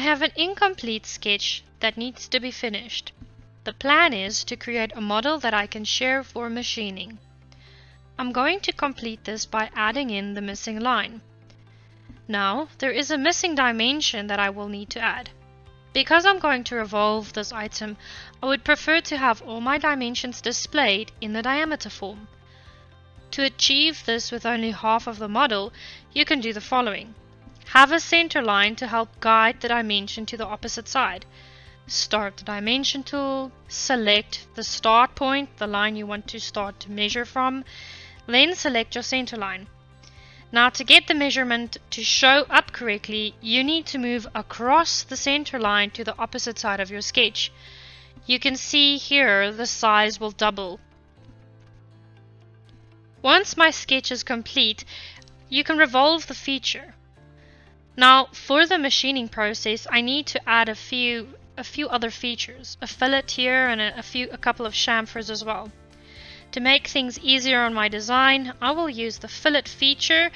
have an incomplete sketch that needs to be finished. The plan is to create a model that I can share for machining. I'm going to complete this by adding in the missing line. Now, there is a missing dimension that I will need to add. Because I'm going to revolve this item, I would prefer to have all my dimensions displayed in the diameter form. To achieve this with only half of the model, you can do the following. Have a center line to help guide the dimension to the opposite side. Start the dimension tool, select the start point, the line you want to start to measure from, then select your center line. Now, to get the measurement to show up correctly, you need to move across the center line to the opposite side of your sketch. You can see here the size will double. Once my sketch is complete, you can revolve the feature. Now, for the machining process, I need to add a few other features, a fillet here and a couple of chamfers as well. To make things easier on my design, I will use the fillet feature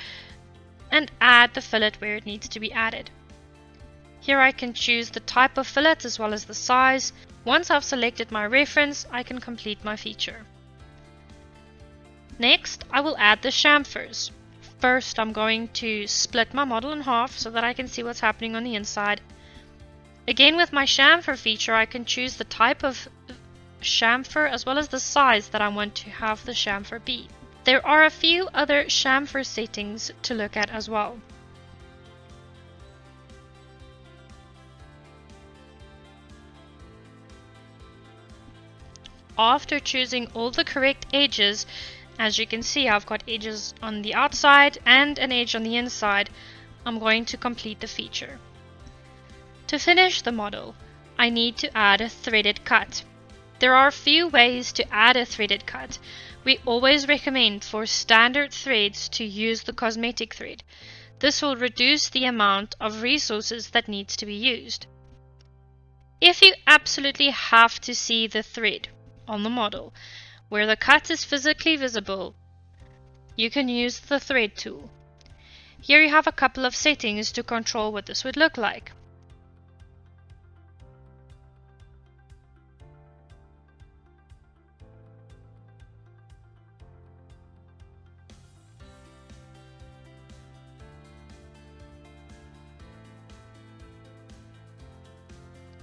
and add the fillet where it needs to be added. Here I can choose the type of fillet as well as the size. Once I've selected my reference, I can complete my feature. Next, I will add the chamfers. First, I'm going to split my model in half so that I can see what's happening on the inside. Again, with my chamfer feature, I can choose the type of chamfer as well as the size that I want to have the chamfer be. There are a few other chamfer settings to look at as well. After choosing all the correct edges, as you can see, I've got edges on the outside and an edge on the inside. I'm going to complete the feature. To finish the model, I need to add a threaded cut. There are a few ways to add a threaded cut. We always recommend for standard threads to use the cosmetic thread. This will reduce the amount of resources that needs to be used. If you absolutely have to see the thread on the model, where the cut is physically visible, you can use the thread tool. Here you have a couple of settings to control what this would look like.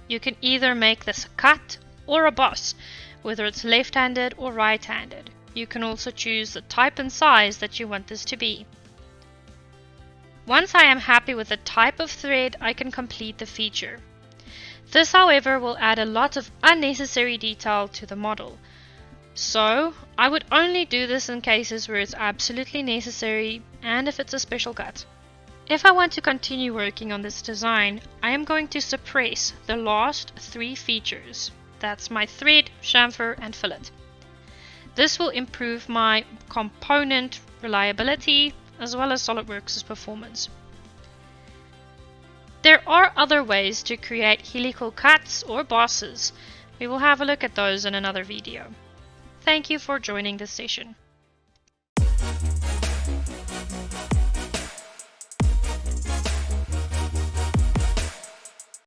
You can either make this a cut or a boss, whether it's left-handed or right-handed. You can also choose the type and size that you want this to be. Once I am happy with the type of thread, I can complete the feature. This, however, will add a lot of unnecessary detail to the model. So, I would only do this in cases where it's absolutely necessary and if it's a special cut. If I want to continue working on this design, I am going to suppress the last 3 features. That's my thread, chamfer, and fillet. This will improve my component reliability as well as SOLIDWORKS' performance. There are other ways to create helical cuts or bosses. We will have a look at those in another video. Thank you for joining this session.